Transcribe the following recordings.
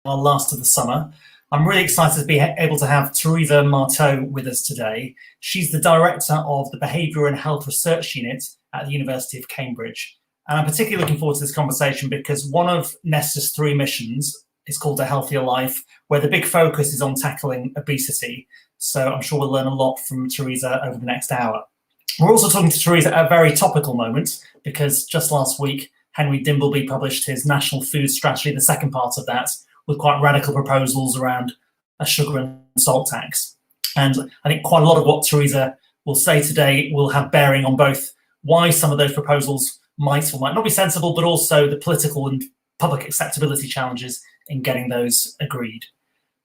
our last of the summer. I'm really excited to be able to have Theresa Marteau with us today. She's the director of the Behaviour and Health Research Unit at the University of Cambridge. And I'm particularly looking forward to this conversation because one of Nesta's 3 missions is called A Healthier Life, where the big focus is on tackling obesity. So I'm sure we'll learn a lot from Theresa over the next hour. We're also talking to Theresa at a very topical moment because just last week, Henry Dimbleby published his National Food Strategy, the second part of that, with quite radical proposals around a sugar and salt tax. And I think quite a lot of what Theresa will say today will have bearing on both why some of those proposals might or might not be sensible, but also the political and public acceptability challenges in getting those agreed.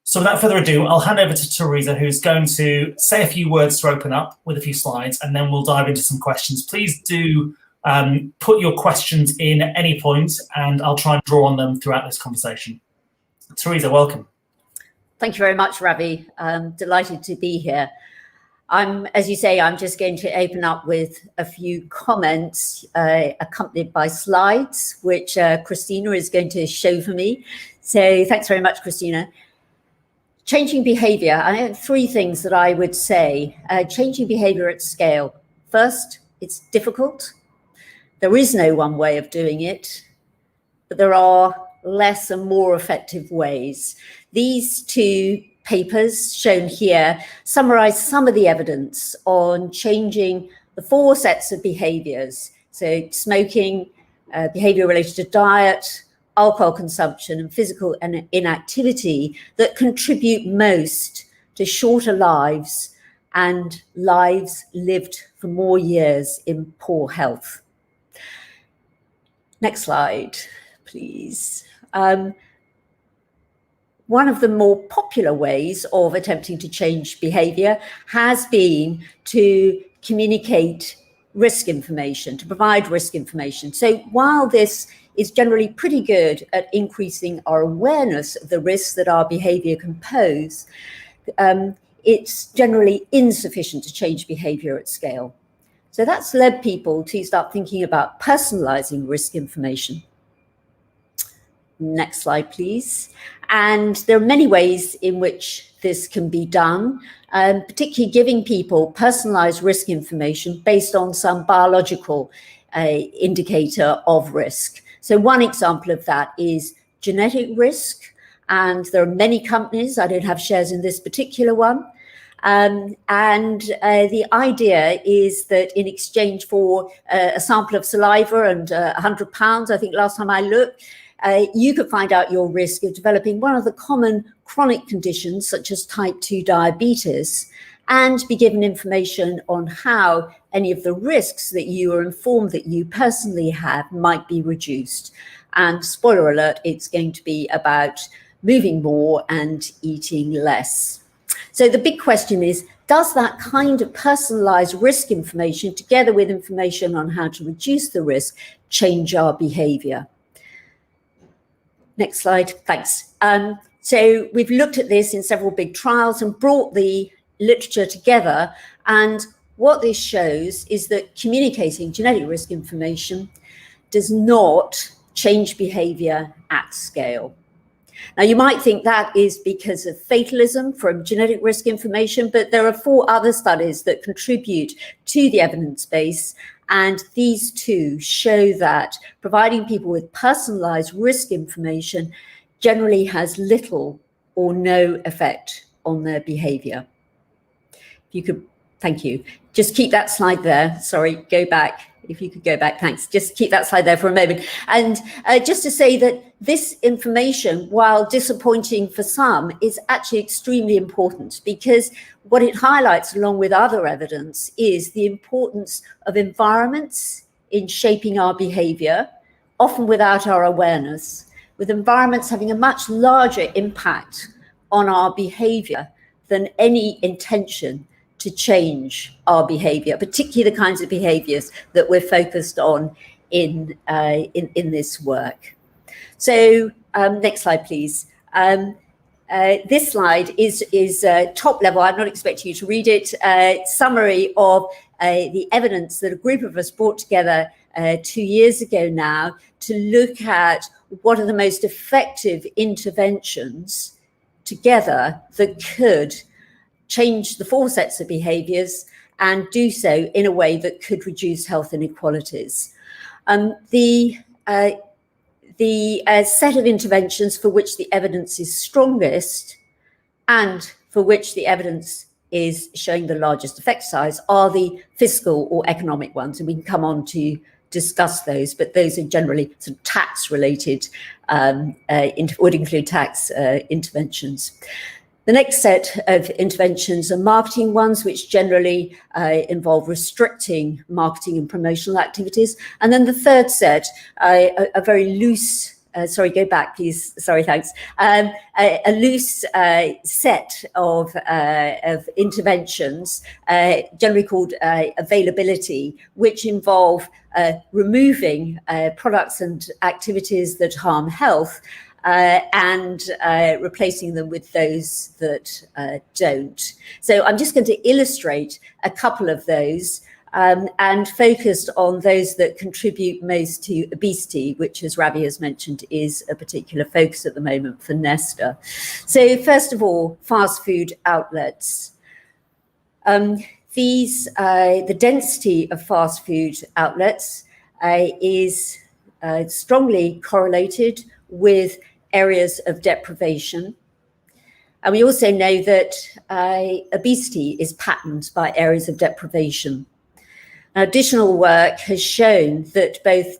So without further ado, I'll hand over to Theresa, who's going to say a few words to open up with a few slides, and then we'll dive into some questions. Please do put your questions in at any point, and I'll try and draw on them throughout this conversation. Theresa, welcome. Thank you very much, Ravi. I'm delighted to be here. As you say, I'm just going to open up with a few comments accompanied by slides, which Christina is going to show for me. So thanks very much, Christina. Changing behaviour. I have 3 things that I would say. Changing behaviour at scale. First, it's difficult. There is no one way of doing it, but there are less and more effective ways. These 2 papers shown here summarize some of the evidence on changing the 4 sets of behaviors. So smoking, behavior related to diet, alcohol consumption, and physical inactivity that contribute most to shorter lives and lives lived for more years in poor health. Next slide, please. One of the more popular ways of attempting to change behaviour has been to communicate risk information, to provide risk information. So while this is generally pretty good at increasing our awareness of the risks that our behaviour can pose, it's generally insufficient to change behaviour at scale. So that's led people to start thinking about personalising risk information. Next slide, please. And there are many ways in which this can be done, particularly giving people personalized risk information based on some biological indicator of risk. So one example of that is genetic risk. And there are many companies, I don't have shares in this particular one. The idea is that in exchange for a sample of saliva and £100, I think last time I looked, you could find out your risk of developing one of the common chronic conditions, such as type 2 diabetes, and be given information on how any of the risks that you are informed that you personally have might be reduced. And spoiler alert, it's going to be about moving more and eating less. So the big question is, does that kind of personalized risk information, together with information on how to reduce the risk, change our behavior? Next slide, thanks. So we've looked at this in several big trials and brought the literature together. And what this shows is that communicating genetic risk information does not change behavior at scale. Now, you might think that is because of fatalism from genetic risk information, but there are 4 other studies that contribute to the evidence base. And these 2 show that providing people with personalized risk information generally has little or no effect on their behavior. If you could, thank you. Just keep that slide there. Sorry, go back. If you could go back, thanks. Just keep that slide there for a moment. And just to say that this information, while disappointing for some, is actually extremely important, because what it highlights, along with other evidence, is the importance of environments in shaping our behavior, often without our awareness, with environments having a much larger impact on our behavior than any intention to change our behavior, particularly the kinds of behaviors that we're focused on in this work. So next slide, please. This slide is top level. I'm not expecting you to read it. Summary of the evidence that a group of us brought together 2 years ago now to look at what are the most effective interventions together that could change the 4 sets of behaviours and do so in a way that could reduce health inequalities. The set of interventions for which the evidence is strongest and for which the evidence is showing the largest effect size are the fiscal or economic ones, and we can come on to discuss those, but those are generally sort of tax related, would include tax interventions. The next set of interventions are marketing ones, which generally involve restricting marketing and promotional activities. And then the third set, a very loose, sorry, go back, please. Sorry, thanks. A loose set of interventions, generally called availability, which involve removing products and activities that harm health, and replacing them with those that don't. So I'm just going to illustrate a couple of those and focused on those that contribute most to obesity, which, as Ravi has mentioned, is a particular focus at the moment for Nesta. So first of all, fast food outlets. The density of fast food outlets is strongly correlated with areas of deprivation. And we also know that obesity is patterned by areas of deprivation. Additional work has shown that both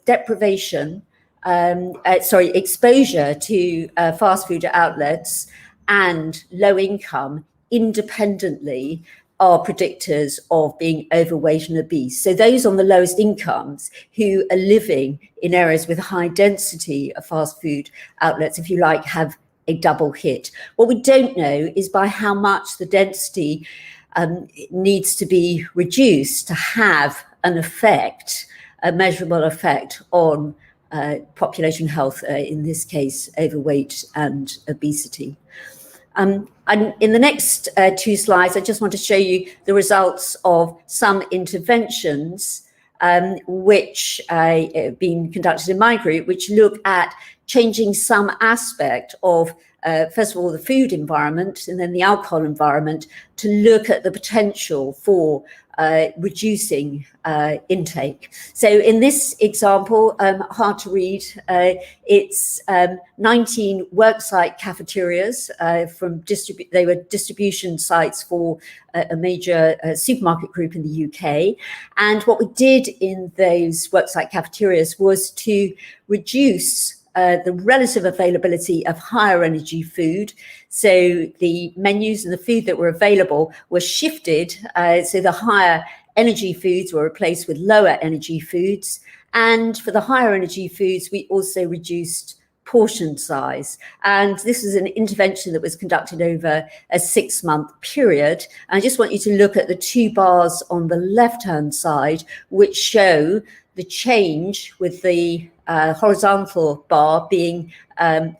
exposure to fast food outlets and low income independently are predictors of being overweight and obese. So those on the lowest incomes who are living in areas with high density of fast food outlets, if you like, have a double hit. What we don't know is by how much the density needs to be reduced to have an effect, a measurable effect on population health, in this case, overweight and obesity. And in the next 2 slides, I just want to show you the results of some interventions which have been conducted in my group, which look at changing some aspect of, first of all, the food environment and then the alcohol environment to look at the potential for reducing intake. So in this example, hard to read, it's 19 worksite cafeterias they were distribution sites for a major supermarket group in the UK. And what we did in those worksite cafeterias was to reduce the relative availability of higher energy food. So the menus and the food that were available were shifted. So the higher energy foods were replaced with lower energy foods. And for the higher energy foods, we also reduced portion size. And this is an intervention that was conducted over a 6-month period. And I just want you to look at the 2 bars on the left-hand side, which show the change with the horizontal bar being a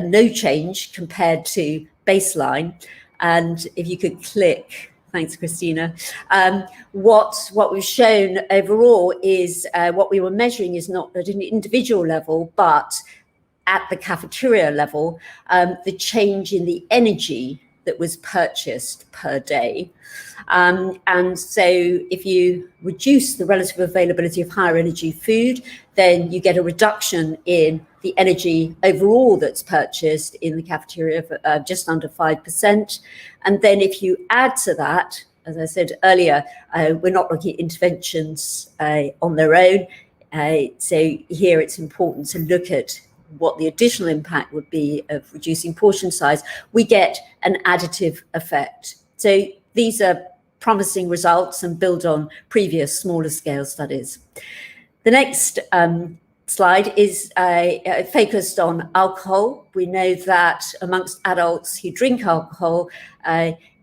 no change compared to baseline. And if you could click, thanks, Christina. What we've shown overall is what we were measuring is not at an individual level, but at the cafeteria level, the change in the energy that was purchased per day. And so if you reduce the relative availability of higher energy food, then you get a reduction in the energy overall that's purchased in the cafeteria of just under 5%. And then if you add to that, as I said earlier, we're not looking at interventions on their own. So here it's important to look at what the additional impact would be of reducing portion size. We get an additive effect. So these are promising results and build on previous smaller scale studies. The next slide is focused on alcohol. We know that amongst adults who drink alcohol,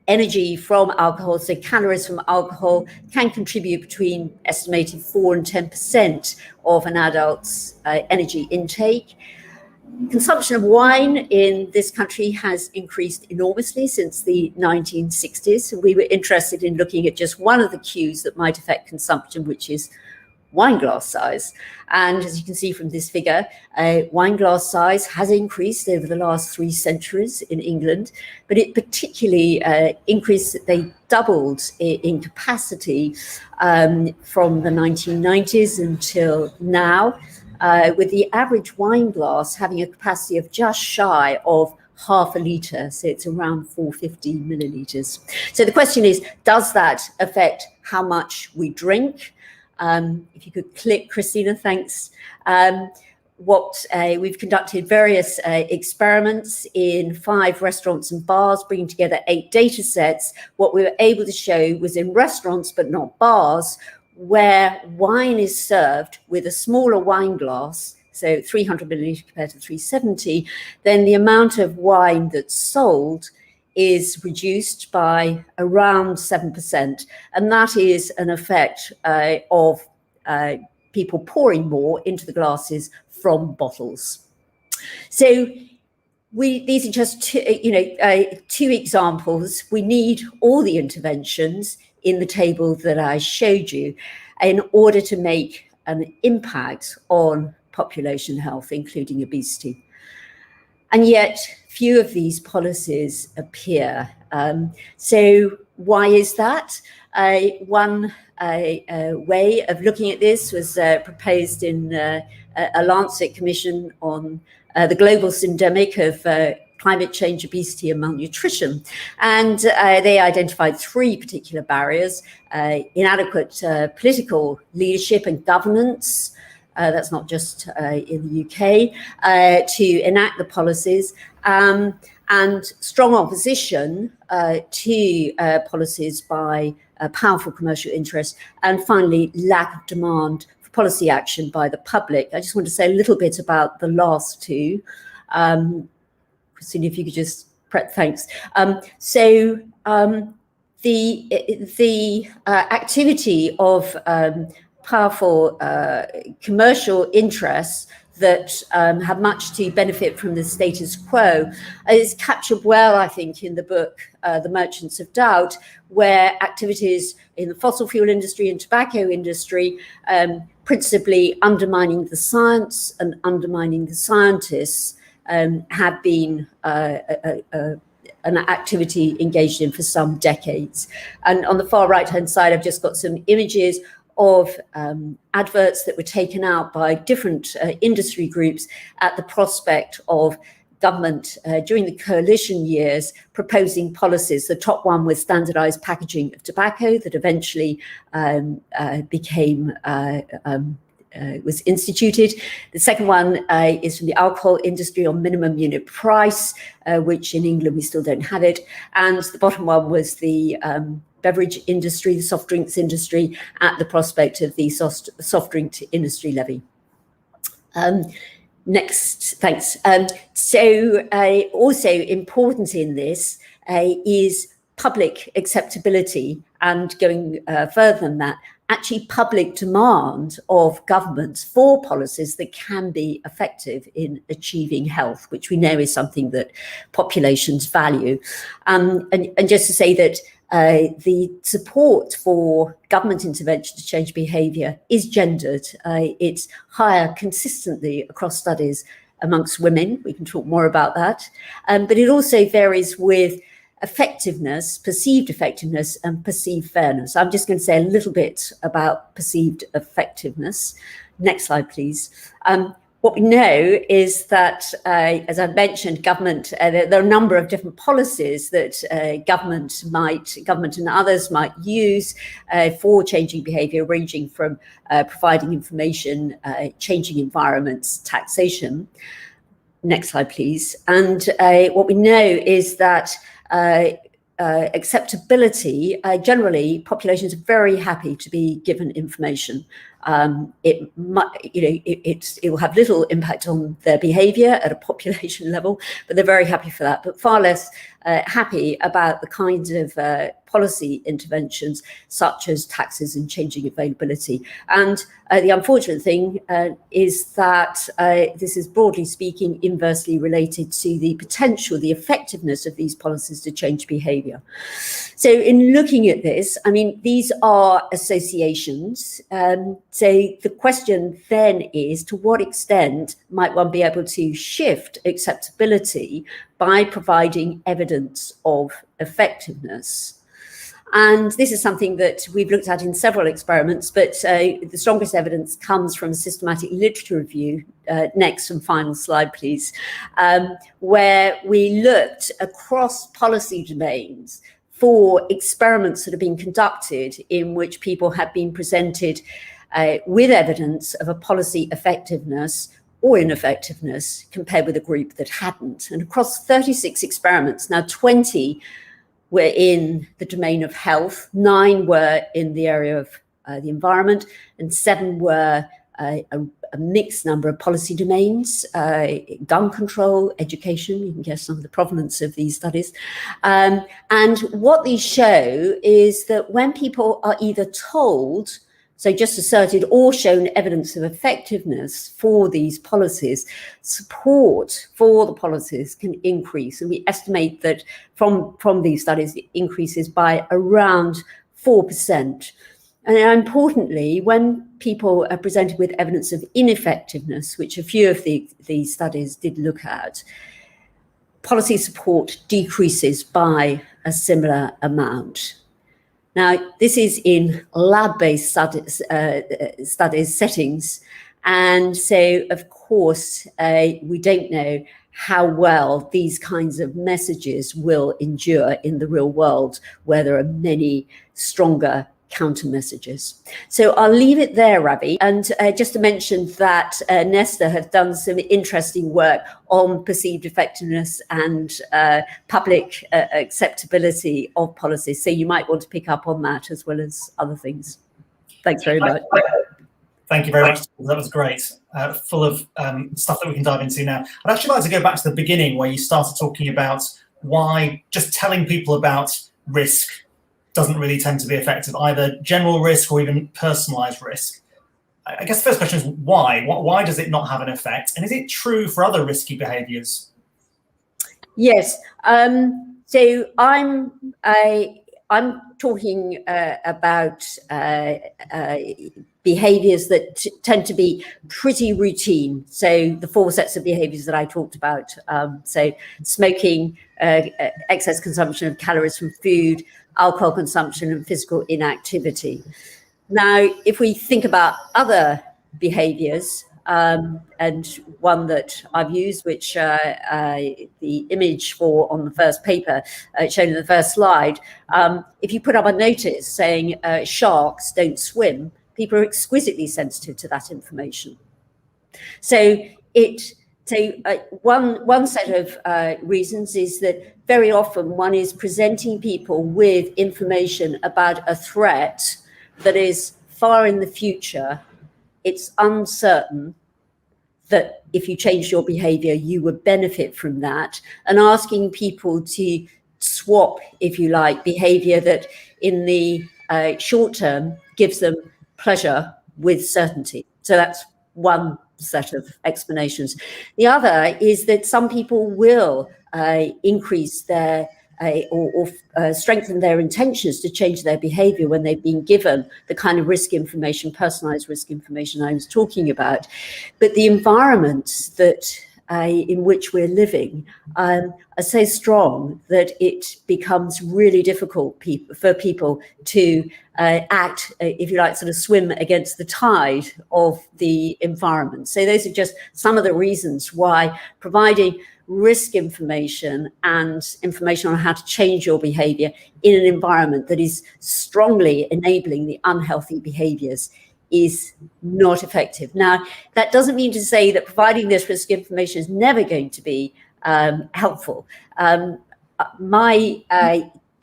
energy from alcohol, so calories from alcohol, can contribute between estimated 4 and 10% of an adult's energy intake. Consumption of wine in this country has increased enormously since the 1960s. And we were interested in looking at just one of the cues that might affect consumption, which is wine glass size. And as you can see from this figure, wine glass size has increased over the last 3 centuries in England, but it particularly increased, they doubled in capacity from the 1990s until now, with the average wine glass having a capacity of just shy of half a litre, so it's around 450 millilitres. So the question is, does that affect how much we drink? If you could click, Christina, thanks. We've conducted various experiments in 5 restaurants and bars, bringing together 8 data sets. What we were able to show was in restaurants, but not bars, where wine is served with a smaller wine glass, so 300 milliliter compared to 370, then the amount of wine that's sold is reduced by around 7%. And that is an effect of people pouring more into the glasses from bottles. So these are just two examples. We need all the interventions in the table that I showed you in order to make an impact on population health, including obesity. And yet few of these policies appear. So why is that? One way of looking at this was proposed in a Lancet commission on the global syndemic of climate change, obesity and malnutrition. And they identified 3 particular barriers: inadequate political leadership and governance, that's not just in the UK, to enact the policies, and strong opposition to policies by powerful commercial interests, and finally, lack of demand for policy action by the public. I just want to say a little bit about the last 2. Christine, if you could just thanks. The activity of powerful commercial interests that have much to benefit from the status quo is captured well, I think, in the book, The Merchants of Doubt, where activities in the fossil fuel industry and tobacco industry, principally undermining the science and undermining the scientists, have been an activity engaged in for some decades. And on the far right-hand side, I've just got some images of adverts that were taken out by different industry groups at the prospect of government during the coalition years proposing policies. The top one was standardized packaging of tobacco that eventually was instituted. The second one is from the alcohol industry on minimum unit price, which in England we still don't have it. And the bottom one was the beverage industry, the soft drinks industry, at the prospect of the soft drink industry levy. Next, thanks. Also important in this is public acceptability, and going further than that, actually public demand of governments for policies that can be effective in achieving health, which we know is something that populations value. And just to say that the support for government intervention to change behaviour is gendered. It's higher consistently across studies amongst women. We can talk more about that. But it also varies with effectiveness, perceived effectiveness, and perceived fairness. I'm just going to say a little bit about perceived effectiveness. Next slide, please. What we know is that, as I mentioned, government, there are a number of different policies that government and others might use for changing behaviour, ranging from providing information, changing environments, taxation. Next slide, please. And what we know is that acceptability, generally, populations are very happy to be given information. It will have little impact on their behaviour at a population level, but they're very happy for that. But far less happy about the kinds of policy interventions such as taxes and changing availability. And the unfortunate thing is that this is, broadly speaking, inversely related to the potential, the effectiveness of these policies to change behaviour. So in looking at this, I mean, these are associations. So the question then is, to what extent might one be able to shift acceptability by providing evidence of effectiveness? And this is something that we've looked at in several experiments, but the strongest evidence comes from systematic literature review. Next and final slide, please, where we looked across policy domains for experiments that have been conducted in which people have been presented with evidence of a policy effectiveness or ineffectiveness compared with a group that hadn't. And across 36 experiments, now 20 were in the domain of health, 9 were in the area of the environment, and 7 were a mixed number of policy domains, gun control, education. You can guess some of the provenance of these studies. And what these show is that when people are either told, so just asserted, or shown evidence of effectiveness for these policies, support for the policies can increase. And we estimate that from these studies, it increases by around 4%. And importantly, when people are presented with evidence of ineffectiveness, which a few of these studies did look at, policy support decreases by a similar amount. Now, this is in lab-based studies settings. And so, of course, we don't know how well these kinds of messages will endure in the real world, where there are many stronger counter messages. So I'll leave it there, Ravi. And just to mention that Nesta have done some interesting work on perceived effectiveness and public acceptability of policies. So you might want to pick up on that as well as other things. Thanks very much. Thank you very much. That was great. Full of stuff that we can dive into now. I'd actually like to go back to the beginning where you started talking about why just telling people about risk doesn't really tend to be effective, either general risk or even personalized risk. I guess the first question is why? Why does it not have an effect? And is it true for other risky behaviors? Yes. So I'm talking about behaviors that tend to be pretty routine. So the 4 sets of behaviors that I talked about. So smoking, excess consumption of calories from food, alcohol consumption, and physical inactivity. Now, if we think about other behaviors, and one that I've used, which the image for on the first paper shown in the first slide, if you put up a notice saying sharks don't swim, people are exquisitely sensitive to that information. So one set of reasons is that very often one is presenting people with information about a threat that is far in the future. It's uncertain that if you change your behavior, you would benefit from that, and asking people to swap, if you like, behavior that in the short term gives them pleasure with certainty. So that's one set of explanations. The other is that some people will increase their or strengthen their intentions to change their behavior when they've been given the kind of risk information, personalized risk information I was talking about. But the environments that in which we're living are so strong that it becomes really difficult for people to act, if you like, sort of swim against the tide of the environment. So those are just some of the reasons why providing risk information and information on how to change your behavior in an environment that is strongly enabling the unhealthy behaviors is not effective. Now, that doesn't mean to say that providing this risk information is never going to be helpful. My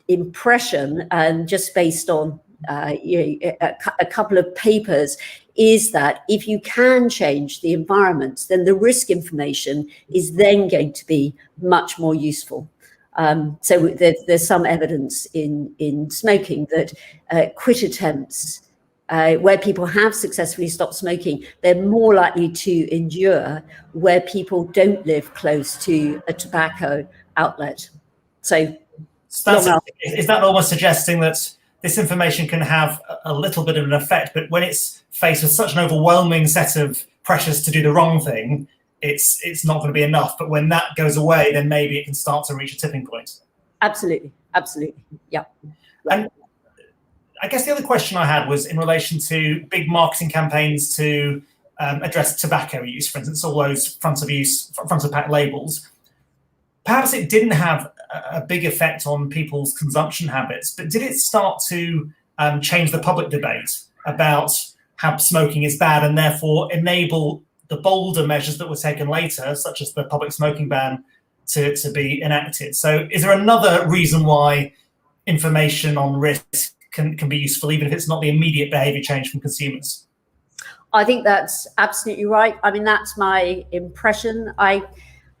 impression, just based on a couple of papers, is that if you can change the environments, then the risk information is then going to be much more useful. So there's some evidence in smoking that quit attempts, where people have successfully stopped smoking, they're more likely to endure where people don't live close to a tobacco outlet. So is that almost suggesting that this information can have a little bit of an effect, but when it's faced with such an overwhelming set of pressures to do the wrong thing, it's not going to be enough? But when that goes away, then maybe it can start to reach a tipping point. Absolutely, yeah. And I guess the other question I had was in relation to big marketing campaigns to address tobacco use, for instance, all those front of pack labels. Perhaps it didn't have a big effect on people's consumption habits, but did it start to change the public debate about how smoking is bad and therefore enable the bolder measures that were taken later, such as the public smoking ban, to be enacted? So is there another reason why information on risk can be useful, even if it's not the immediate behaviour change from consumers? I think that's absolutely right. I mean, that's my impression.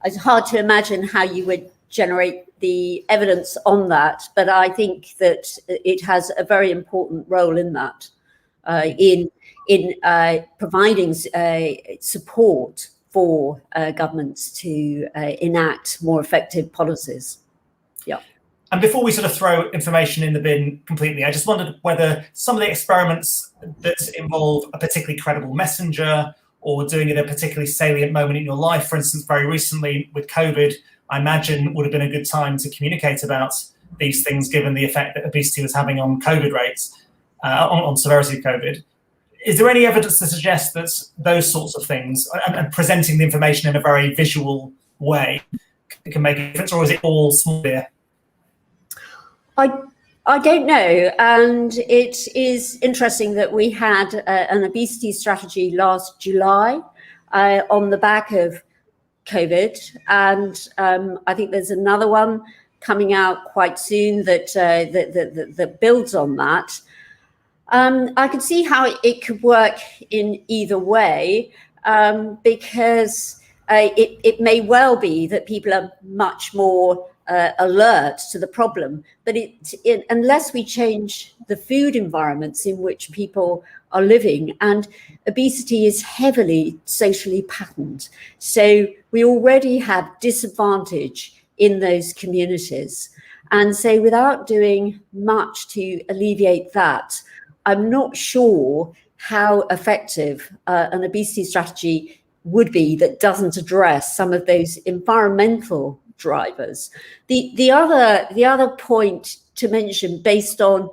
It's hard to imagine how you would generate the evidence on that, but I think that it has a very important role in that, in providing support for governments to enact more effective policies. Yeah. And before we sort of throw information in the bin completely, I just wondered whether some of the experiments that involve a particularly credible messenger or doing it at a particularly salient moment in your life, for instance, very recently with COVID, I imagine would have been a good time to communicate about these things, given the effect that obesity was having on COVID rates, on severity of COVID. Is there any evidence to suggest that those sorts of things and presenting the information in a very visual way can make a difference, or is it all small beer? I don't know, and it is interesting that we had an obesity strategy last July on the back of COVID, and I think there's another one coming out quite soon that builds on that. I can see how it could work in either way, because it may well be that people are much more alert to the problem, but unless we change the food environments in which people are living, and obesity is heavily socially patterned, so we already have disadvantage in those communities, and so without doing much to alleviate that, I'm not sure how effective an obesity strategy would be that doesn't address some of those environmental drivers. The other point to mention, based on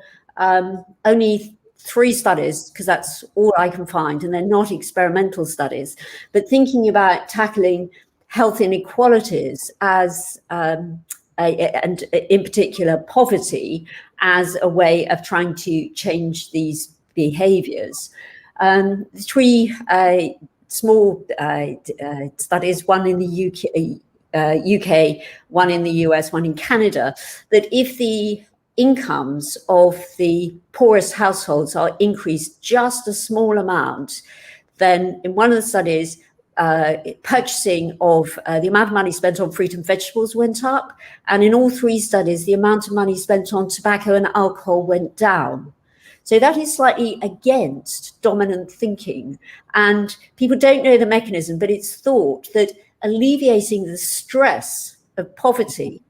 only 3 studies, because that's all I can find, and they're not experimental studies, but thinking about tackling health inequalities as and in particular poverty as a way of trying to change these behaviours. 3 small studies, one in the UK, one in the US, one in Canada, that if the incomes of the poorest households are increased just a small amount, then in one of the studies, purchasing of the amount of money spent on fruit and vegetables went up, and in all 3 studies, the amount of money spent on tobacco and alcohol went down. So that is slightly against dominant thinking, and people don't know the mechanism, but it's thought that alleviating the stress of poverty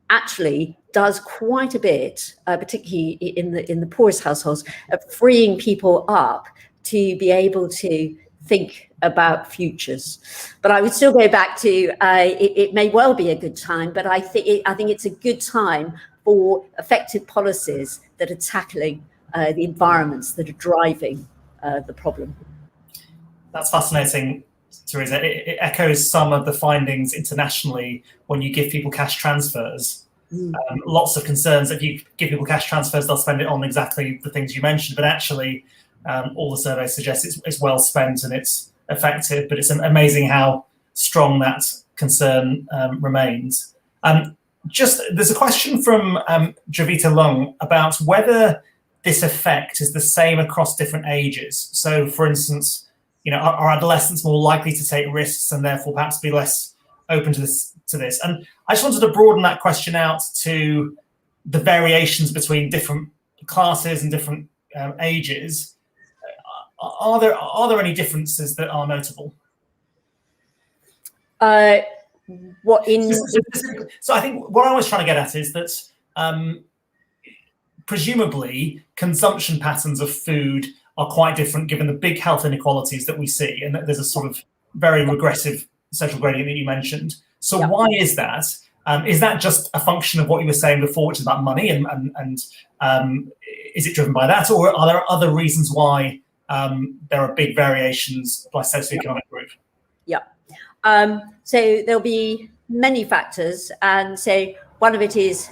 actually does quite a bit, particularly in the poorest households, of freeing people up to be able to think about futures. But I would still go back to it may well be a good time, but I think it's a good time for effective policies that are tackling the environments that are driving the problem. That's fascinating, Theresa. It echoes some of the findings internationally when you give people cash transfers. Lots of concerns that if you give people cash transfers, they'll spend it on exactly the things you mentioned. But actually, all the surveys suggest it's well spent and it's effective. But it's amazing how strong that concern remains. There's a question from Javita Lung about whether this effect is the same across different ages. So, for instance, are adolescents more likely to take risks and therefore perhaps be less open to this. And I just wanted to broaden that question out to the variations between different classes and different ages. Are there any differences that are notable? What in? So I think what I was trying to get at is that presumably consumption patterns of food are quite different given the big health inequalities that we see, and that there's a sort of very regressive social gradient that you mentioned. So why is that? Is that just a function of what you were saying before, which is about money, and is it driven by that, or are there other reasons why there are big variations by socioeconomic group? So there'll be many factors, and so one of it is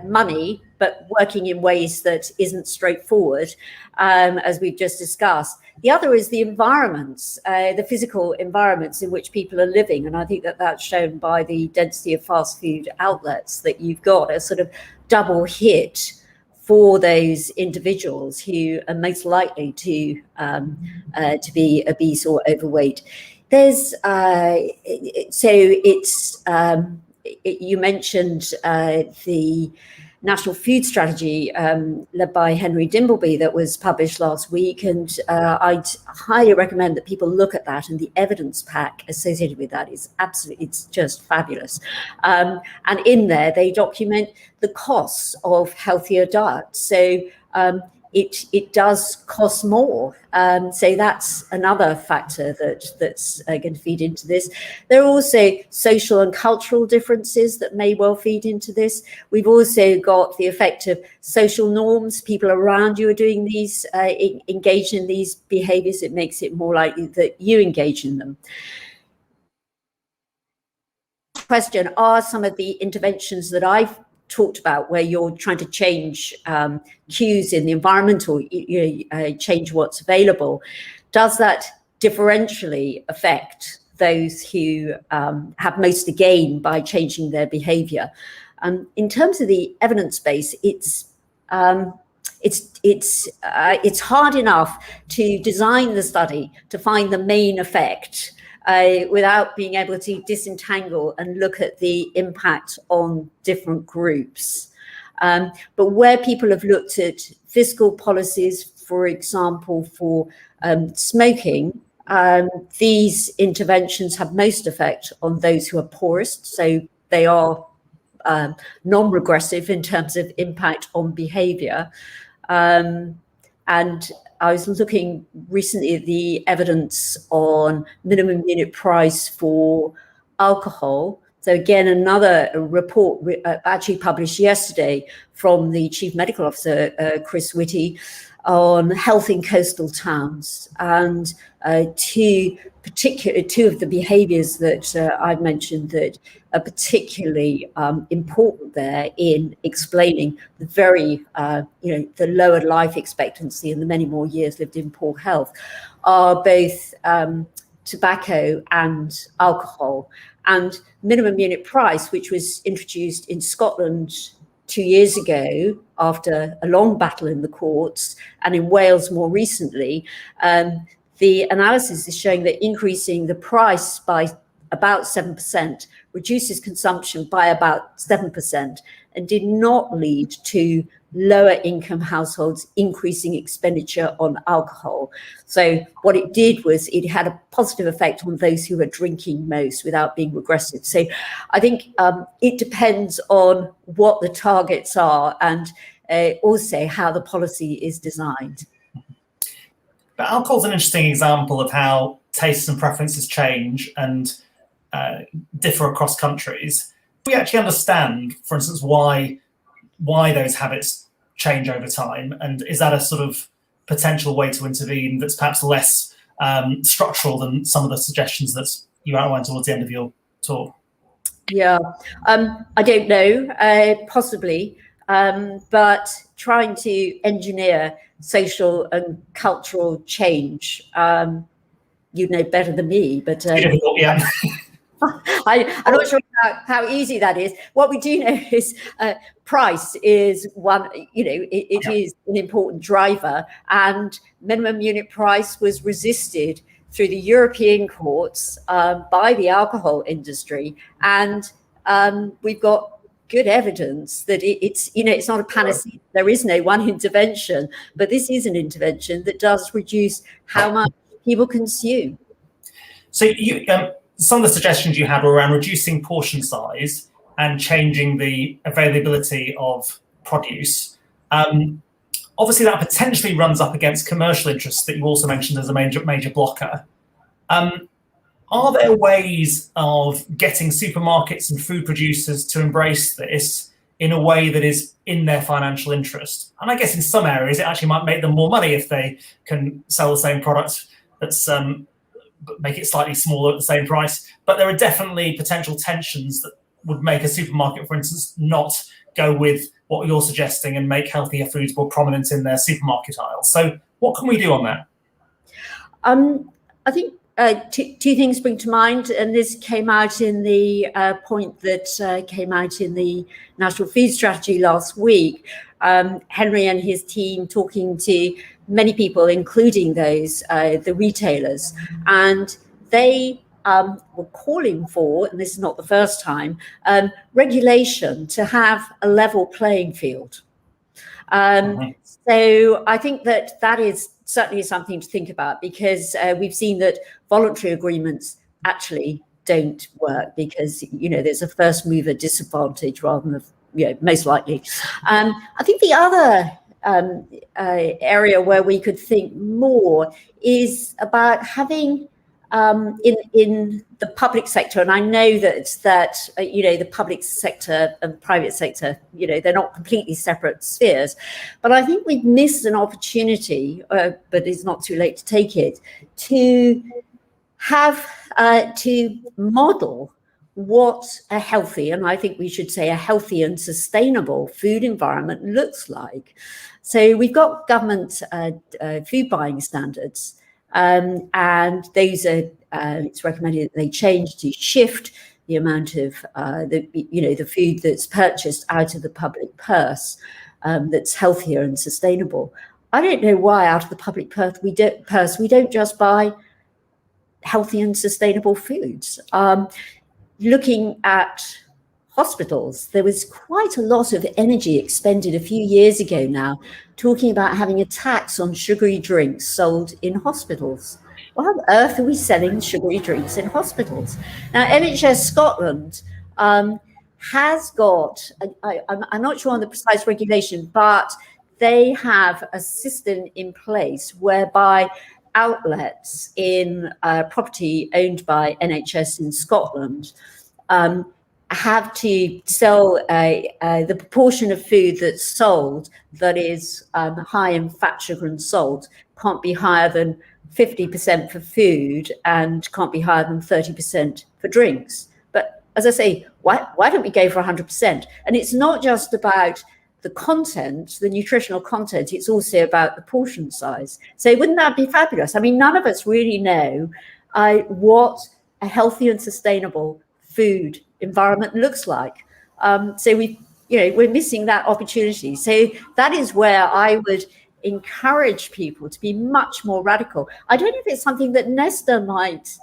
money, but working in ways that isn't straightforward, as we've just discussed. The other is the environments, the physical environments in which people are living. And I think that that's shown by the density of fast food outlets, that you've got a sort of double hit for those individuals who are most likely to be obese or overweight. There's you mentioned the National Food Strategy led by Henry Dimbleby that was published last week, and I'd highly recommend that people look at that, and the evidence pack associated with that is absolutely, it's just fabulous. And in there they document the costs of healthier diets. So it does cost more. So that's another factor that's going to feed into this. There are also social and cultural differences that may well feed into this. We've also got the effect of social norms. People around you are doing these, engaged in these behaviors. It makes it more likely that you engage in them. Question, are some of the interventions that I've talked about, where you're trying to change cues in the environment, or change what's available, does that differentially affect those who have most to gain by changing their behavior? In terms of the evidence base, it's hard enough to design the study to find the main effect without being able to disentangle and look at the impact on different groups. But where people have looked at fiscal policies, for example, for smoking, these interventions have most effect on those who are poorest. So they are non-regressive in terms of impact on behavior. And I was looking recently at the evidence on minimum unit price for alcohol. So again, another report actually published yesterday from the Chief Medical Officer, Chris Whitty, on health in coastal towns, and two of the behaviours that I've mentioned that are particularly important there in explaining the very, the lowered life expectancy and the many more years lived in poor health, are both tobacco and alcohol. And minimum unit price, which was introduced in Scotland 2 years ago after a long battle in the courts, and in Wales more recently, the analysis is showing that increasing the price by about 7% reduces consumption by about 7%, and did not lead to lower income households increasing expenditure on alcohol. So what it did was it had a positive effect on those who were drinking most without being regressive. So I think it depends on what the targets are, and also how the policy is designed. But alcohol's an interesting example of how tastes and preferences change and differ across countries. Do we actually understand, for instance, why those habits change over time? And is that a sort of potential way to intervene that's perhaps less structural than some of the suggestions that you outlined towards the end of your talk? Yeah, I don't know, possibly, but trying to engineer social and cultural change, you know better than me, but yeah. I'm not sure how easy that is. What we do know is price is one, it is an important driver, and minimum unit price was resisted through the European courts by the alcohol industry, and we've got good evidence that it's not a panacea. There is no one intervention, but this is an intervention that does reduce how much people consume. So you, some of the suggestions you had were around reducing portion size and changing the availability of produce. Obviously, that potentially runs up against commercial interests that you also mentioned as a major blocker. Are there ways of getting supermarkets and food producers to embrace this in a way that is in their financial interest? And I guess in some areas, it actually might make them more money if they can sell the same product that's make it slightly smaller at the same price. But there are definitely potential tensions that would make a supermarket, for instance, not go with what you're suggesting and make healthier foods more prominent in their supermarket aisle. So what can we do on that? I think two things spring to mind, and this came out in the point that came out in the National Food Strategy last week. Henry and his team talking to many people, including those, the retailers, and they were calling for, and this is not the first time, regulation to have a level playing field. So I think that is certainly something to think about, because we've seen that voluntary agreements actually don't work because, there's a first mover disadvantage rather than, most likely. I think the other area where we could think more is about having in the public sector, and I know that the public sector and private sector, they're not completely separate spheres, but I think we've missed an opportunity, but it's not too late to take it, to have to model what a healthy, and I think we should say a healthy and sustainable food environment looks like. So we've got government food buying standards, and those are, it's recommended that they change to shift the amount of the food that's purchased out of the public purse that's healthier and sustainable. I don't know why out of the public purse we don't just buy healthy and sustainable foods. Looking at hospitals, there was quite a lot of energy expended a few years ago now talking about having a tax on sugary drinks sold in hospitals. Why on earth are we selling sugary drinks in hospitals? Now, NHS Scotland has got, I'm not sure on the precise regulation, but they have a system in place whereby outlets in property owned by NHS in Scotland have to sell the proportion of food that's sold that is high in fat, sugar and salt can't be higher than 50% for food and can't be higher than 30% for drinks. But as I say, why don't we go for 100%? And it's not just about the content, the nutritional content, it's also about the portion size. So wouldn't that be fabulous? I mean, none of us really know what a healthy and sustainable food environment looks like. So we're missing that opportunity. So that is where I would encourage people to be much more radical. I don't know if it's something that Nesta might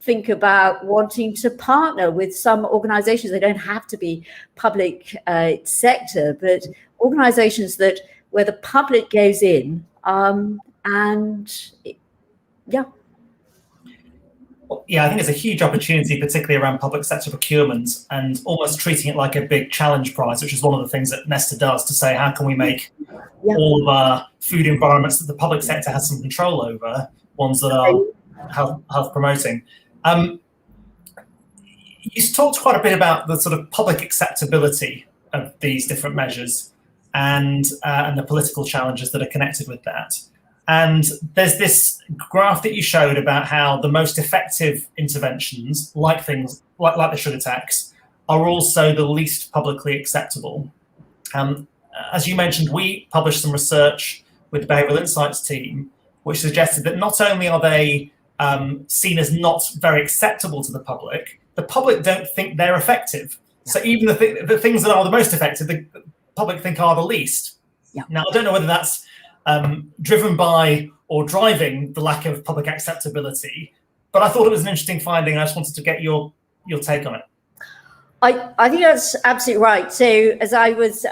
think about wanting to partner with some organizations. They don't have to be public sector, but organizations where the public goes in Yeah, I think it's a huge opportunity, particularly around public sector procurement and almost treating it like a big challenge prize, which is one of the things that Nesta does, to say, how can we make all of our food environments that the public sector has some control over, ones that are health promoting. You talked quite a bit about the sort of public acceptability of these different measures and the political challenges that are connected with that. And there's this graph that you showed about how the most effective interventions, like things like the sugar tax, are also the least publicly acceptable. As you mentioned, we published some research with the Behavioural Insights team, which suggested that not only are they seen as not very acceptable to the public don't think they're effective. Yeah. So even the things that are the most effective, the public think are the least. Yeah. Now, I don't know whether that's driven by or driving the lack of public acceptability. But I thought it was an interesting finding. I just wanted to get your take on it. I think that's absolutely right. So as I was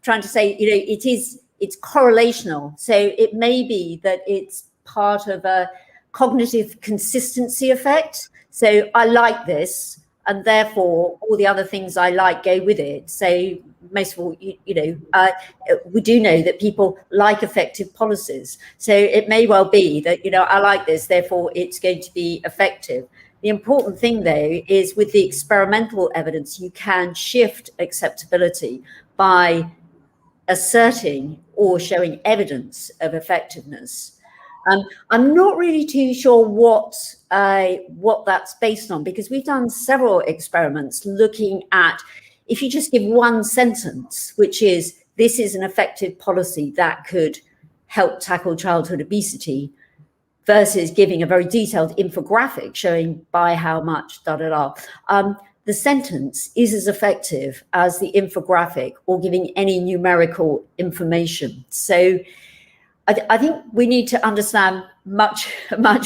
trying to say, it's correlational. So it may be that it's part of a cognitive consistency effect. So I like this, and therefore all the other things I like go with it. So most of all, we do know that people like effective policies. So it may well be that, I like this, therefore it's going to be effective. The important thing, though, is with the experimental evidence, you can shift acceptability by asserting or showing evidence of effectiveness. I'm not really too sure what that's based on, because we've done several experiments looking at if you just give one sentence, which is, this is an effective policy that could help tackle childhood obesity, versus giving a very detailed infographic showing by how much, the sentence is as effective as the infographic or giving any numerical information. So I think we need to understand much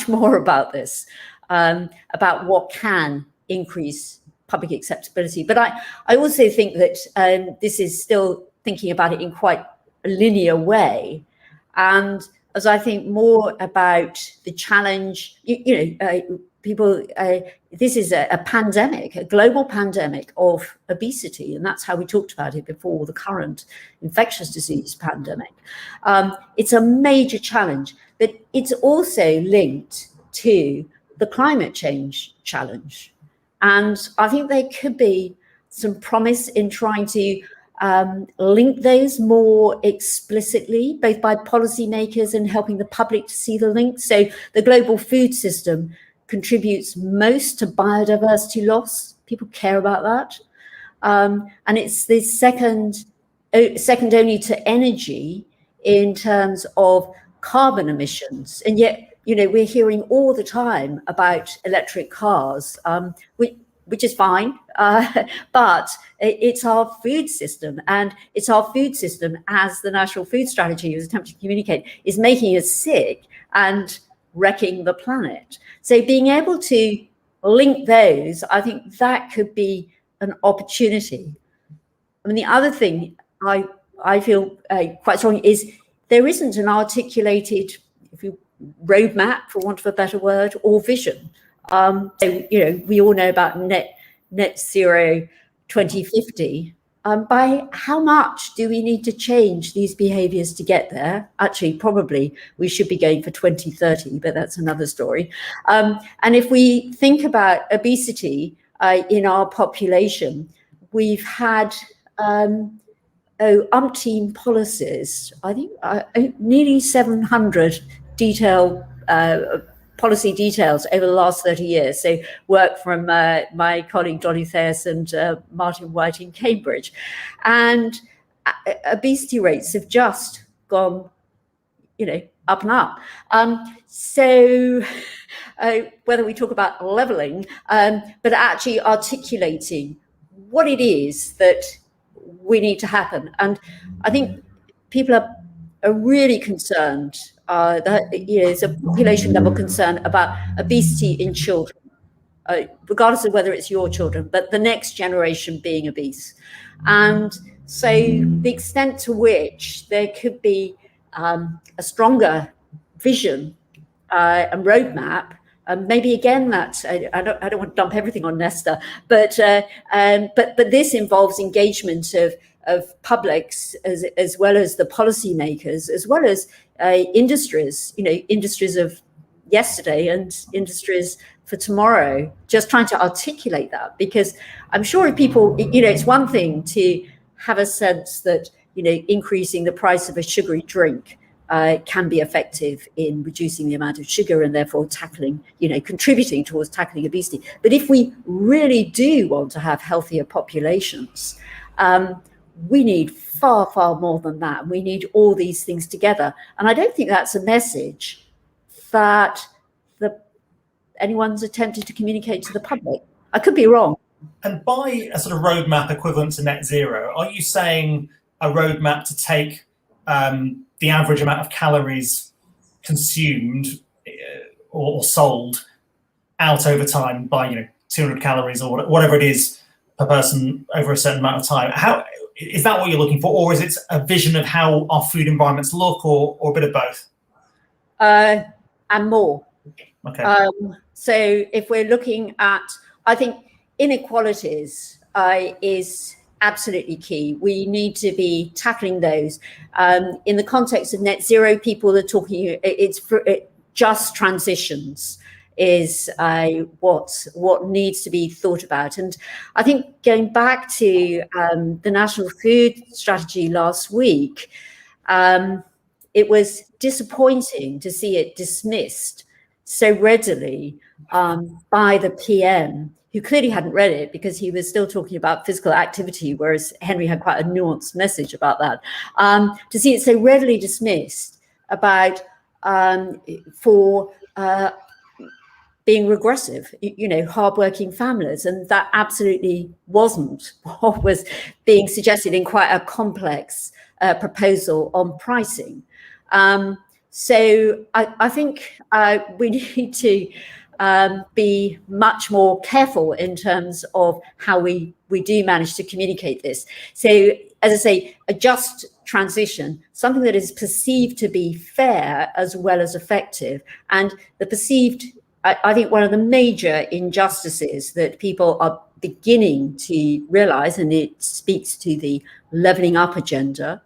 more about this, about what can increase public acceptability. But I also think that this is still thinking about it in quite a linear way. And as I think more about the challenge, people, this is a pandemic, a global pandemic of obesity, and that's how we talked about it before, the current infectious disease pandemic. It's a major challenge, but it's also linked to the climate change challenge. And I think there could be some promise in trying to link those more explicitly, both by policymakers and helping the public to see the link. So the global food system contributes most to biodiversity loss. People care about that. And it's the second only to energy in terms of carbon emissions. And yet, we're hearing all the time about electric cars, which is fine, but it's our food system, and it's our food system, as the National Food Strategy was attempting to communicate, is making us sick and wrecking the planet. So being able to link those, I think that could be an opportunity. I mean, the other thing I feel quite strongly is there isn't an articulated roadmap, for want of a better word, or vision. So, we all know about net zero 2050. By how much do we need to change these behaviors to get there? Actually, probably we should be going for 2030, but that's another story. And if we think about obesity in our population, we've had umpteen policies, I think nearly 700 detailed policy details over the last 30 years. So work from my colleague Donny Theus and Martin White in Cambridge. And obesity rates have just gone, up and up. So whether we talk about leveling, but actually articulating what it is that we need to happen. And I think people are really concerned that there's a population level concern about obesity in children, regardless of whether it's your children, but the next generation being obese. And so the extent to which there could be a stronger vision and roadmap, maybe again that I don't want to dump everything on Nesta, but this involves engagement of publics as well as the policymakers, as well as industries, industries of yesterday and industries for tomorrow, just trying to articulate that. Because I'm sure if people, it's one thing to have a sense that, increasing the price of a sugary drink can be effective in reducing the amount of sugar and therefore tackling, contributing towards tackling obesity. But if we really do want to have healthier populations, we need far, far more than that. We need all these things together. And I don't think that's a message that anyone's attempted to communicate to the public. I could be wrong. And by a sort of roadmap equivalent to net zero, are you saying a roadmap to take the average amount of calories consumed or sold out over time by 200 calories or whatever it is per person over a certain amount of time. How is that what you're looking for, or is it a vision of how our food environments look, or a bit of both? And more. Okay. So if we're looking at, I think inequalities is absolutely key. We need to be tackling those. In the context of net zero, people are talking, it's for just transitions is what needs to be thought about. And I think going back to the National Food Strategy last week, it was disappointing to see it dismissed so readily by the PM, who clearly hadn't read it because he was still talking about physical activity, whereas Henry had quite a nuanced message about that. To see it so readily dismissed about for being regressive, hardworking families, and that absolutely wasn't what was being suggested in quite a complex proposal on pricing. So I think we need to be much more careful in terms of how we do manage to communicate this. So, as I say, a just transition, something that is perceived to be fair as well as effective. And the perceived, I think one of the major injustices that people are beginning to realize, and it speaks to the levelling up agenda,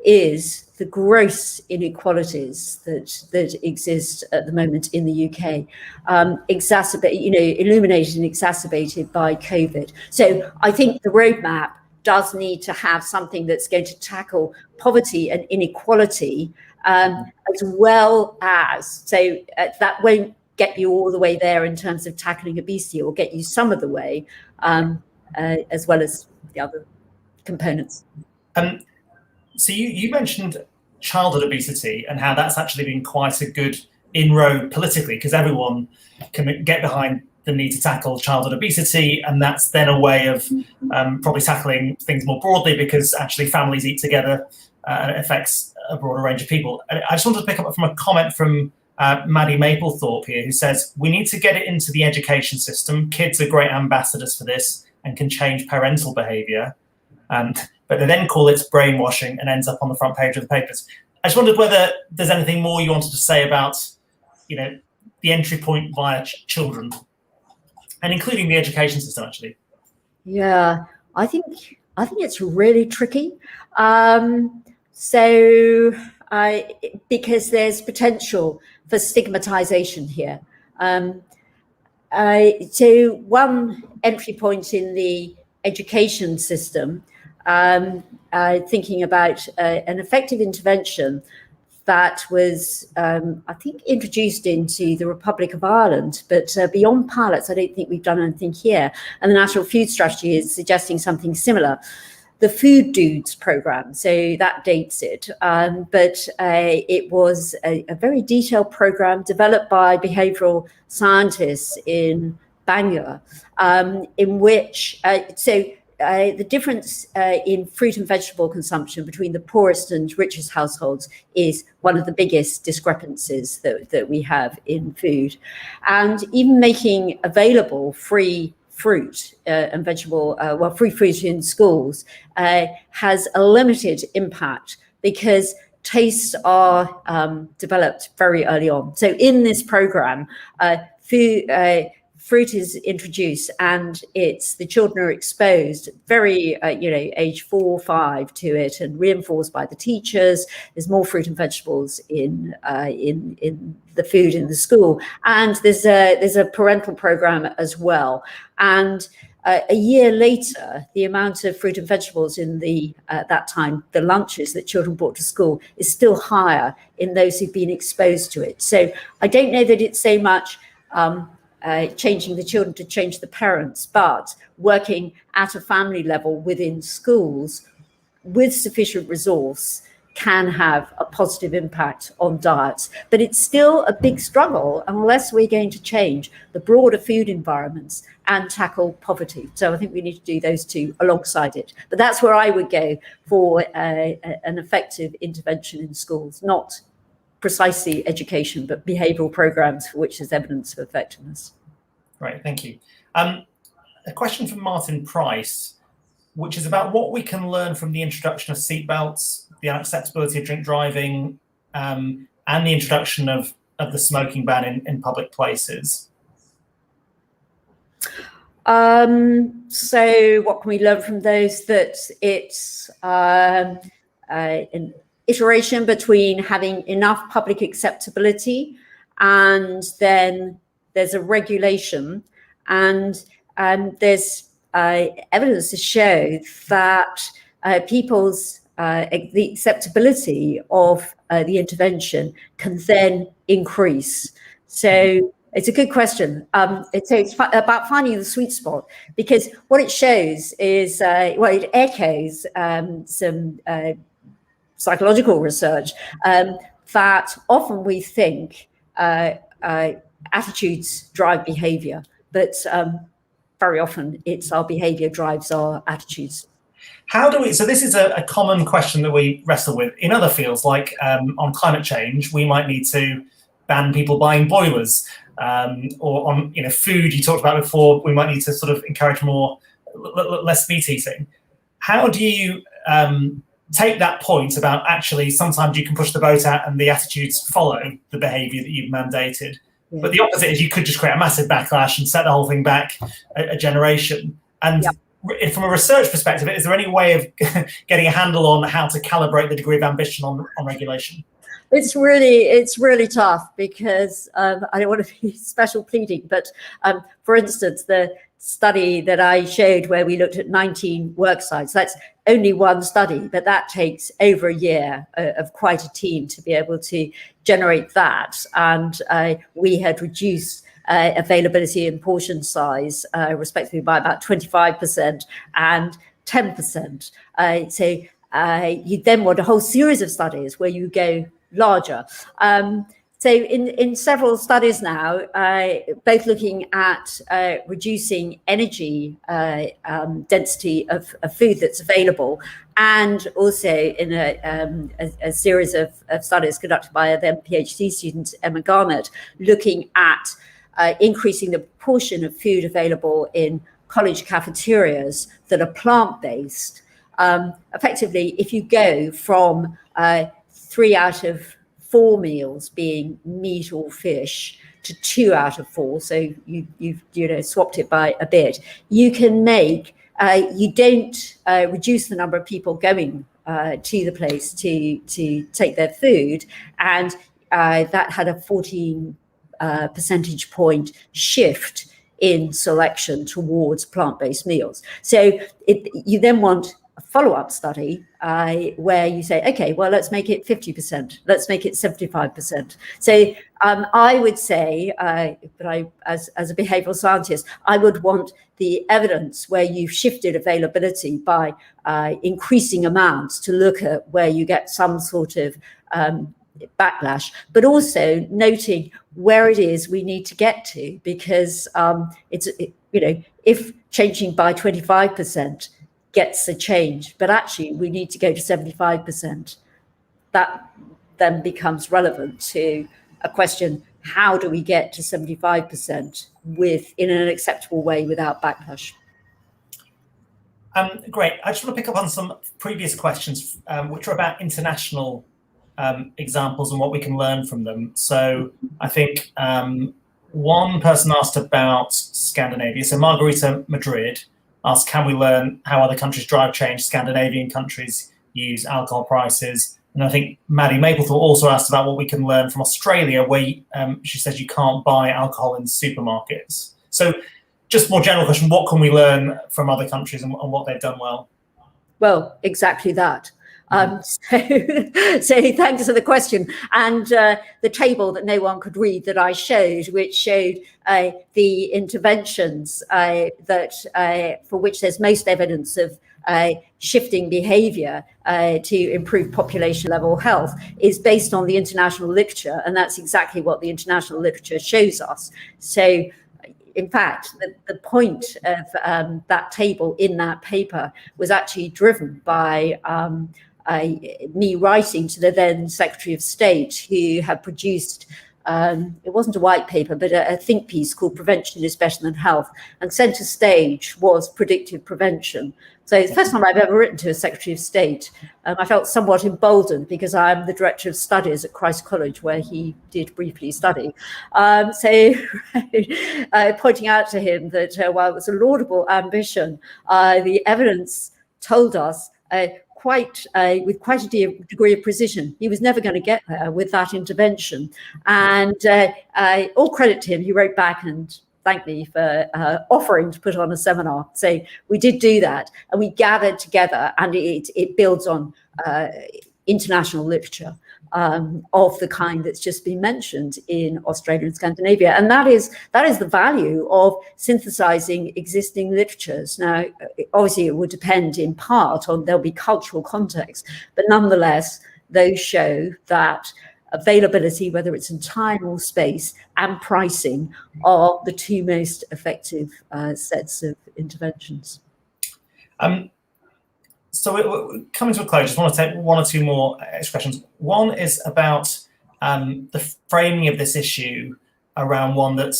is the gross inequalities that exist at the moment in the UK, illuminated and exacerbated by COVID. So I think the roadmap does need to have something that's going to tackle poverty and inequality, as well as, so that won't get you all the way there in terms of tackling obesity, or get you some of the way, as well as the other components. So you mentioned childhood obesity and how that's actually been quite a good inroad politically, because everyone can get behind the need to tackle childhood obesity, and that's then a way of probably tackling things more broadly, because actually families eat together and it affects a broader range of people. I just wanted to pick up from a comment from Maddie Maplethorpe here, who says, we need to get it into the education system. Kids are great ambassadors for this and can change parental behaviour. But they then call it brainwashing and ends up on the front page of the papers. I just wondered whether there's anything more you wanted to say about, the entry point via children, and including the education system, actually. Yeah, I think it's really tricky. Because there's potential for stigmatization here. So one entry point in the education system, thinking about an effective intervention that was, I think, introduced into the Republic of Ireland, but beyond pilots, I don't think we've done anything here. And the National Food Strategy is suggesting something similar. The Food Dudes program, so that dates it, but it was a very detailed program developed by behavioral scientists in Bangor, in which, the difference in fruit and vegetable consumption between the poorest and richest households is one of the biggest discrepancies that we have in food. And even making available free fruit and vegetable, free fruit in schools has a limited impact, because tastes are developed very early on. So in this program, fruit is introduced, and the children are exposed very, age 4 or 5 to it, and reinforced by the teachers. There's more fruit and vegetables in the food in the school, and there's a parental program as well. And a year later, the amount of fruit and vegetables in at that time, the lunches that children brought to school, is still higher in those who've been exposed to it. So I don't know that it's so much changing the children to change the parents, but working at a family level within schools with sufficient resource can have a positive impact on diets. But it's still a big struggle unless we're going to change the broader food environments and tackle poverty. So I think we need to do those two alongside it. But that's where I would go for an effective intervention in schools, not precisely education, but behavioural programs for which there's evidence of effectiveness. Great, thank you. A question from Martin Price, which is about what we can learn from the introduction of seatbelts, the unacceptability of drink driving, and the introduction of the smoking ban in public places. So what can we learn from those? That it's an iteration between having enough public acceptability, and then there's a regulation, and there's evidence to show that people's the acceptability of the intervention can then increase. So it's a good question. It's about finding the sweet spot, because what it shows is, well, it echoes some psychological research that often we think attitudes drive behavior, but very often it's our behavior drives our attitudes. How do we, so this is a common question that we wrestle with in other fields, like on climate change, we might need to ban people buying boilers, or on food you talked about before, we might need to sort of encourage less meat eating. How do you take that point about actually sometimes you can push the boat out and the attitudes follow the behaviour that you've mandated, but the opposite is you could just create a massive backlash and set the whole thing back a generation. And from a research perspective, is there any way of getting a handle on how to calibrate the degree of ambition on regulation? It's really tough, because I don't want to be special pleading, but for instance, the study that I showed where we looked at 19 work sites, that's only one study, but that takes over a year of quite a team to be able to generate that. And we had reduced availability and portion size respectively by about 25% and 10%. So you then want a whole series of studies where you go larger. So in several studies now, both looking at reducing energy density of food that's available, and also in a series of studies conducted by a then PhD student, Emma Garnett, looking at increasing the proportion of food available in college cafeterias that are plant-based. Effectively, if you go from 3 out of 4 meals being meat or fish to 2 out of 4, so you've swapped it by a bit, you can make you don't reduce the number of people going to the place to take their food, and that had a 14 percentage point shift in selection towards plant-based meals. So you then want a follow-up study where you say, okay, well, let's make it 50%, let's make it 75%. So I would say, but as a behavioral scientist, I would want the evidence where you've shifted availability by increasing amounts to look at where you get some sort of backlash, but also noting where it is we need to get to, because if changing by 25% gets a change, but actually we need to go to 75%, that then becomes relevant to a question: how do we get to 75% in an acceptable way without backlash? Great. I just want to pick up on some previous questions, which are about international examples and what we can learn from them. So I think one person asked about Scandinavia. So Margarita Madrid asked, can we learn how other countries drive change? Scandinavian countries use alcohol prices. And I think Maddie Maplethorpe also asked about what we can learn from Australia, where she says you can't buy alcohol in supermarkets. So just more general question, what can we learn from other countries and what they've done well? Well, exactly that. So thanks for the question. And the table that no one could read that I showed, which showed the interventions that for which there's most evidence of shifting behaviour to improve population level health, is based on the international literature, and that's exactly what the international literature shows us. So in fact, the point of that table in that paper was actually driven by me writing to the then Secretary of State, who had produced, it wasn't a white paper, but a think piece called Prevention is Better Than Health. And centre stage was predictive prevention. So it's the first time I've ever written to a Secretary of State. I felt somewhat emboldened because I'm the Director of Studies at Christ College, where he did briefly study. Pointing out to him that while it was a laudable ambition, the evidence told us with quite a degree of precision, he was never going to get there with that intervention. And all credit to him, he wrote back and thanked me for offering to put on a seminar. So we did do that, and we gathered together, and it builds on international literature of the kind that's just been mentioned in Australia and Scandinavia. And that is the value of synthesizing existing literatures. Now, obviously, it would depend in part on, there'll be cultural context, but nonetheless, those show that availability, whether it's in time or space, and pricing are the two most effective sets of interventions. So we're coming to a close. Just want to take one or two more extra questions. One is about the framing of this issue around one that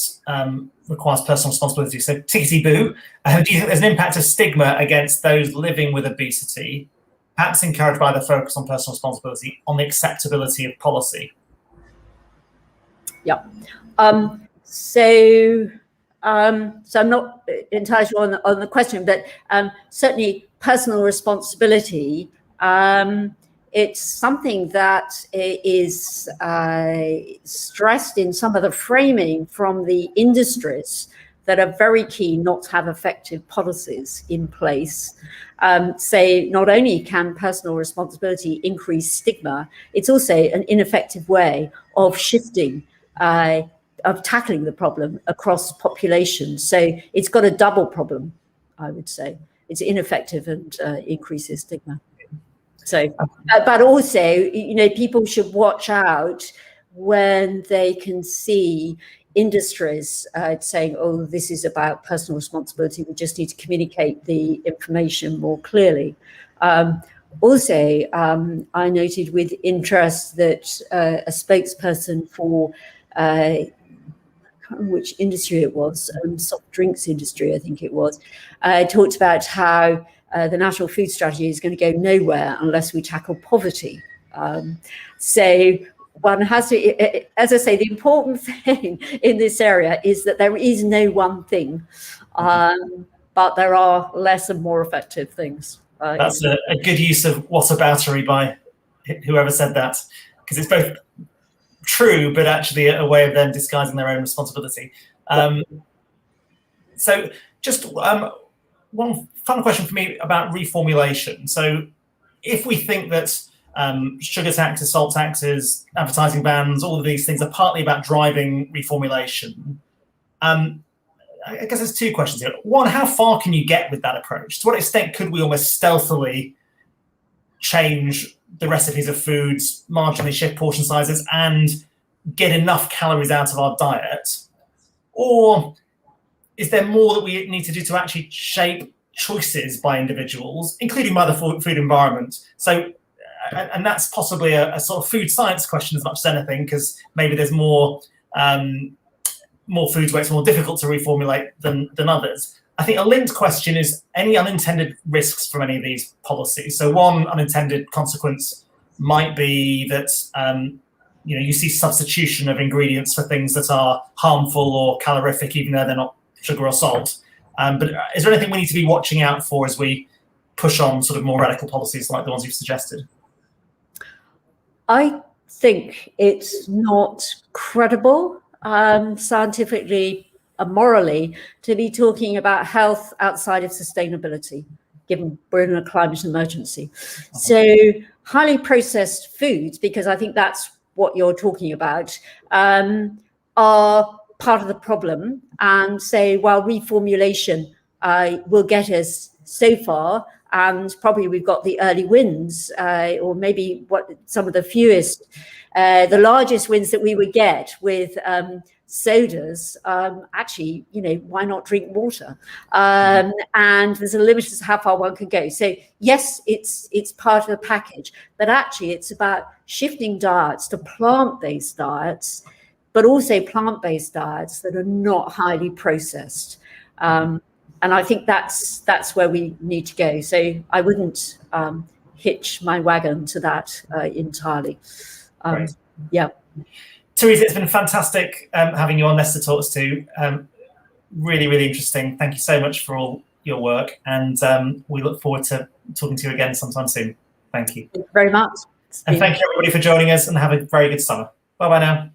requires personal responsibility. So tickety-boo, do you think there's an impact of stigma against those living with obesity, perhaps encouraged by the focus on personal responsibility, on the acceptability of policy? Yeah. So I'm not entirely sure on the question, but certainly personal responsibility, it's something that is stressed in some of the framing from the industries that are very keen not to have effective policies in place. Say, not only can personal responsibility increase stigma, it's also an ineffective way of shifting, of tackling the problem across populations. So it's got a double problem, I would say. It's ineffective and increases stigma. So, but also, people should watch out when they can see industries saying, oh, this is about personal responsibility, we just need to communicate the information more clearly. Also, I noted with interest that a spokesperson for which industry it was, soft drinks industry, I think it was, talked about how the national food strategy is going to go nowhere unless we tackle poverty. So one has to, as I say, the important thing in this area is that there is no one thing, but there are less and more effective things. That's a good use of whataboutery by whoever said that, because it's both true, but actually a way of them disguising their own responsibility. So just one final question for me about reformulation. So if we think that sugar taxes, salt taxes, advertising bans, all of these things are partly about driving reformulation, I guess there's two questions here. One, how far can you get with that approach? To what extent could we almost stealthily change the recipes of foods, marginally shift portion sizes, and get enough calories out of our diet? Or is there more that we need to do to actually shape choices by individuals, including by the food environment? So, and that's possibly a sort of food science question as much as anything, because maybe there's more foods where it's more difficult to reformulate than others. I think a linked question is any unintended risks from any of these policies. So one unintended consequence might be that you see substitution of ingredients for things that are harmful or calorific, even though they're not sugar or salt. But is there anything we need to be watching out for as we push on sort of more radical policies like the ones you've suggested? I think it's not credible scientifically and morally to be talking about health outside of sustainability, given we're in a climate emergency. So highly processed foods, because I think that's what you're talking about, are part of the problem. And so while reformulation will get us so far, and probably we've got the early wins, or maybe some of the fewest. The largest wins that we would get with sodas, actually, why not drink water? And there's a limit to how far one can go. So yes, it's part of the package, but actually it's about shifting diets to plant-based diets, but also plant-based diets that are not highly processed. And I think that's where we need to go. So I wouldn't hitch my wagon to that entirely. Yeah. Theresa, it's been fantastic having you on Nesta Talks too. Really, really interesting. Thank you so much for all your work, and we look forward to talking to you again sometime soon. Thank you. Thank you very much. And thank you everybody for joining us, and have a very good summer. Bye bye now.